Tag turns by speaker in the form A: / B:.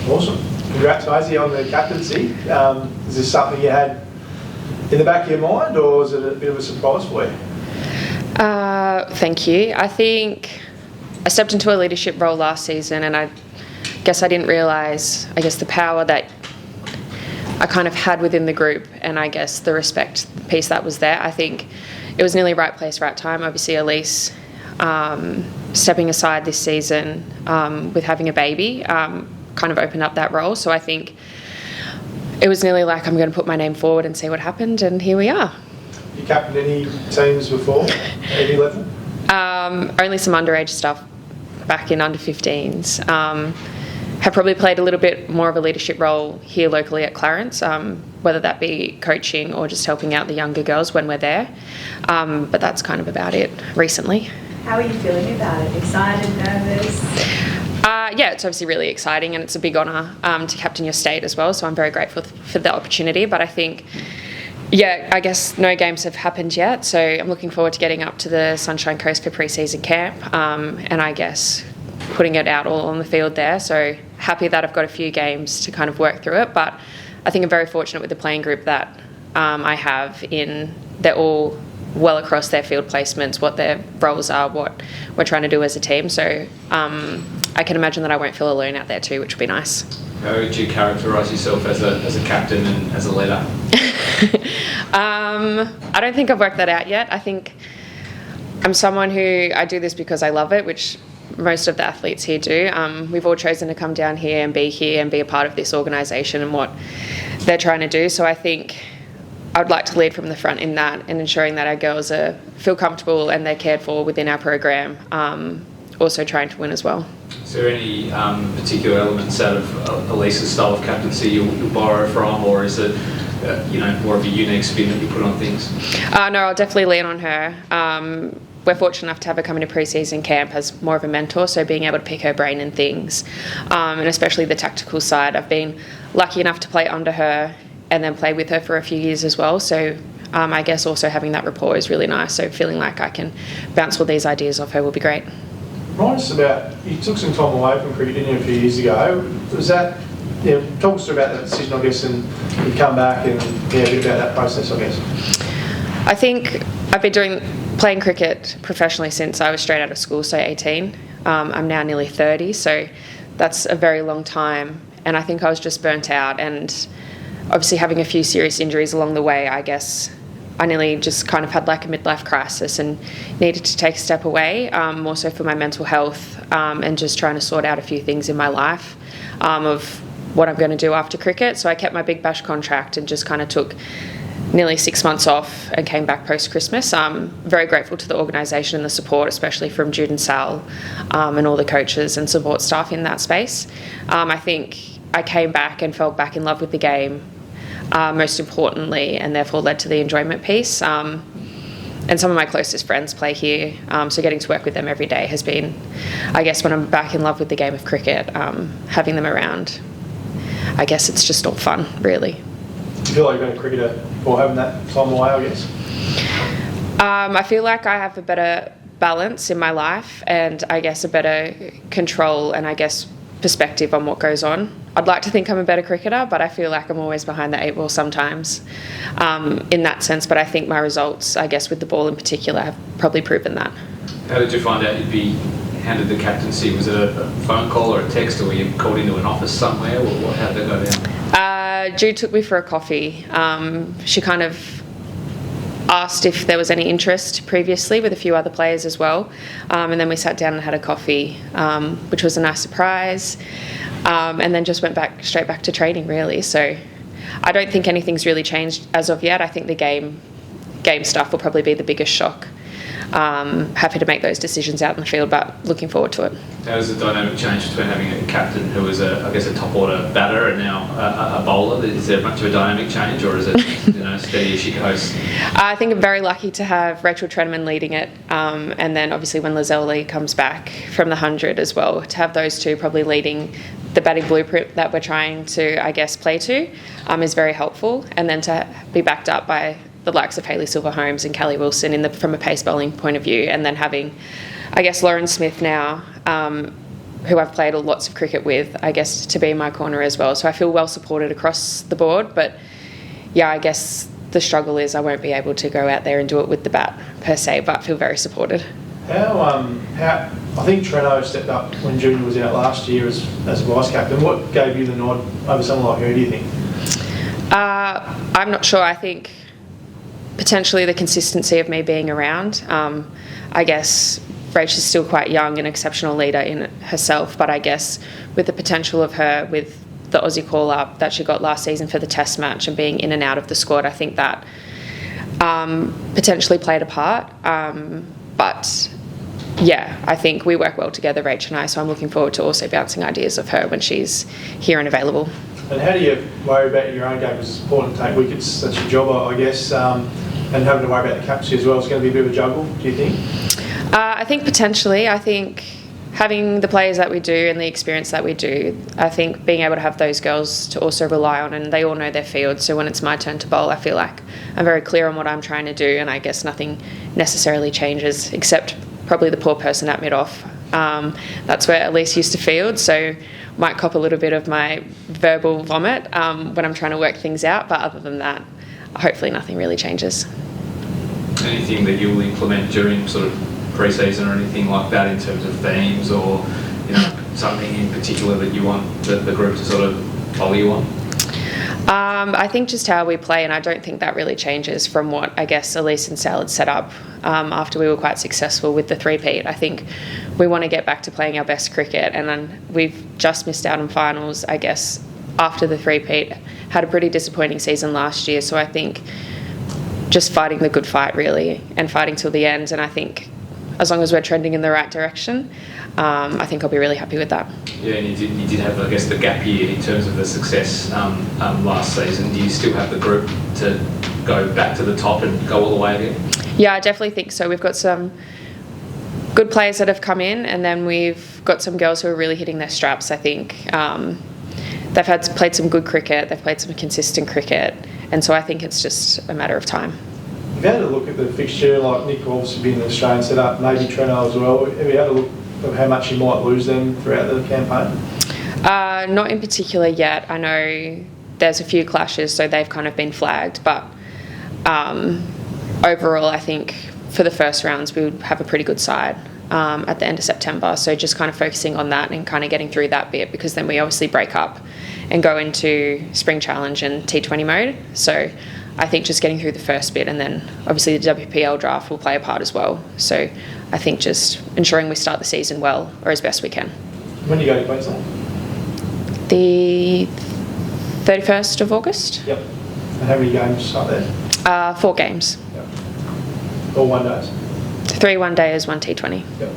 A: Awesome. Congrats, Maisy, on the captaincy. Is this something you had in the back of your mind, or was it a bit of a surprise for you?
B: Thank you. I think I stepped into a leadership role last season, and I guess I didn't realise, the power that I kind of had within the group, and I guess the respect piece that was there. I think it was nearly right place, right time. Obviously, Elise stepping aside this season with having a baby kind of opened up that role. So I think it was nearly like I'm going to put my name forward and see what happened, and here we are.
A: You captained any teams before, at any level?
B: Only some underage stuff back in under 15s. Have probably played a little bit more of a leadership role here locally at Clarence, whether that be coaching or just helping out the younger girls when we're there. But that's kind of about it recently.
C: How are you feeling about it? Excited, nervous?
B: Yeah, it's obviously really exciting, and it's a big honour to captain your state as well, so I'm very grateful for the opportunity. But I think, I guess no games have happened yet, so I'm looking forward to getting up to the Sunshine Coast for pre-season camp, and I guess putting it out all on the field there. So happy that I've got a few games to kind of work through it, but I think I'm very fortunate with the playing group that I have they're all well across their field placements, what their roles are, what we're trying to do as a team. So I can imagine that I won't feel alone out there too, which would be nice.
D: How would you characterise yourself as a captain and as a leader?
B: I don't think I've worked that out yet. I think I'm someone I do this because I love it, which most of the athletes here do. We've all chosen to come down here and be a part of this organisation and what they're trying to do. So I think I would like to lead from the front in that, and ensuring that our girls feel comfortable and they're cared for within our program. Also trying to win as well.
D: Is there any particular elements out of Elise's style of captaincy you'll borrow from, or is it more of a unique spin that you put on things?
B: No, I'll definitely lean on her. We're fortunate enough to have her come into pre-season camp as more of a mentor, so being able to pick her brain and things, and especially the tactical side. I've been lucky enough to play under her and then play with her for a few years as well, so I guess also having that rapport is really nice, so feeling like I can bounce all these ideas off her will be great.
A: Remind us about, you took some time away from cricket, didn't you, a few years ago. Was that, talk us about that decision, I guess, and you come back and a bit about that process, I guess.
B: I think I've been playing cricket professionally since I was straight out of school, so 18. I'm now nearly 30, so that's a very long time, and I think I was just burnt out, and obviously having a few serious injuries along the way, I guess I nearly just kind of had like a midlife crisis and needed to take a step away, more so for my mental health, and just trying to sort out a few things in my life of what I'm going to do after cricket. So I kept my Big Bash contract and just kind of took nearly 6 months off and came back post-Christmas. I'm very grateful to the organisation and the support, especially from Jude and Sal, and all the coaches and support staff in that space. I think I came back and fell back in love with the game, most importantly, and therefore led to the enjoyment piece. And some of my closest friends play here, so getting to work with them every day has been, I guess, when I'm back in love with the game of cricket, having them around, I guess it's just all fun, really.
A: Do you feel like you've been a cricketer for having that time away, I guess?
B: I feel like I have a better balance in my life, and I guess a better control and I guess perspective on what goes on. I'd like to think I'm a better cricketer, but I feel like I'm always behind the eight ball sometimes in that sense. But I think my results, I guess with the ball in particular, have probably proven that.
D: How did you find out you'd be handed the captaincy? Was it a phone call or a text, or were you called into an office somewhere? Or how did it go down?
B: Jude took me for a coffee. She kind of asked if there was any interest previously with a few other players as well, and then we sat down and had a coffee, which was a nice surprise, and then just went straight back to training, really. So I don't think anything's really changed as of yet. I think the game stuff will probably be the biggest shock. Happy to make those decisions out in the field, but looking forward to it.
D: How does the dynamic change between having a captain who was a top order batter and now a bowler? Is there much of a dynamic change, or is it steady as she goes?
B: I think I'm very lucky to have Rachel Treneman leading it, and then obviously when Lizelle Lee comes back from the 100 as well, to have those two probably leading the batting blueprint that we're trying to, I guess, play to, is very helpful. And then to be backed up by the likes of Hayley Silver-Holmes and Kelly Wilson from a pace bowling point of view, and then having, I guess, Lauren Smith now who I've played lots of cricket with, I guess, to be in my corner as well. So I feel well supported across the board. But yeah, I guess the struggle is I won't be able to go out there and do it with the bat per se, but feel very supported.
A: How I think Treno stepped up when Junior was out last year as vice captain. What gave you the nod over someone like her, do you think?
B: I'm not sure. I think potentially the consistency of me being around. I guess Rach is still quite young, an exceptional leader in herself, but I guess with the potential of her with the Aussie call-up that she got last season for the test match and being in and out of the squad, I think that potentially played a part. But yeah, I think we work well together, Rach and I, so I'm looking forward to also bouncing ideas of her when she's here and available.
A: And how do you worry about your own game? Because it's important to take wickets, that's your job, I guess, and having to worry about the captaincy as well. It's going to be a bit of a juggle, do you think?
B: I think potentially. I think having the players that we do and the experience that we do, I think being able to have those girls to also rely on, and they all know their field, so when it's my turn to bowl, I feel like I'm very clear on what I'm trying to do, and I guess nothing necessarily changes except probably the poor person at mid-off. That's where Elise used to field, so might cop a little bit of my verbal vomit when I'm trying to work things out, but other than that, hopefully nothing really changes.
D: Anything that you will implement during sort of pre-season or anything like that in terms of themes or, you know, something in particular that you want the group to sort of follow you on?
B: I think just how we play, and I don't think that really changes from what I guess Elise and Sal had set up after we were quite successful with the three-peat. I think we want to get back to playing our best cricket, and then we've just missed out on finals, I guess, after the three-peat. Had a pretty disappointing season last year, so I think just fighting the good fight really and fighting till the end, and I think as long as we're trending in the right direction, I think I'll be really happy with that.
D: Yeah, and you did have, I guess, the gap year in terms of the success last season. Do you still have the group to go back to the top and go all the way again?
B: Yeah, I definitely think so. We've got some good players that have come in, and then we've got some girls who are really hitting their straps, I think. They've played some good cricket, they've played some consistent cricket, and so I think it's just a matter of time.
A: You've had a look at the fixture, like Nick will obviously be in the Australian setup, maybe Treno as well. Have you had a look at how much you might lose them throughout the campaign?
B: Not in particular yet. I know there's a few clashes, so they've kind of been flagged, but overall I think for the first rounds we would have a pretty good side at the end of September, so just kind of focusing on that and kind of getting through that bit, because then we obviously break up and go into Spring Challenge and T20 mode. So I think just getting through the first bit, and then obviously the WPL draft will play a part as well. So I think just ensuring we start the season well, or as best we can.
A: When do you go to Queensland?
B: The 31st of August.
A: Yep. And how many games are there?
B: 4 games.
A: Yep. All one days?
B: 3 one-days, 1 T20.
A: Yep.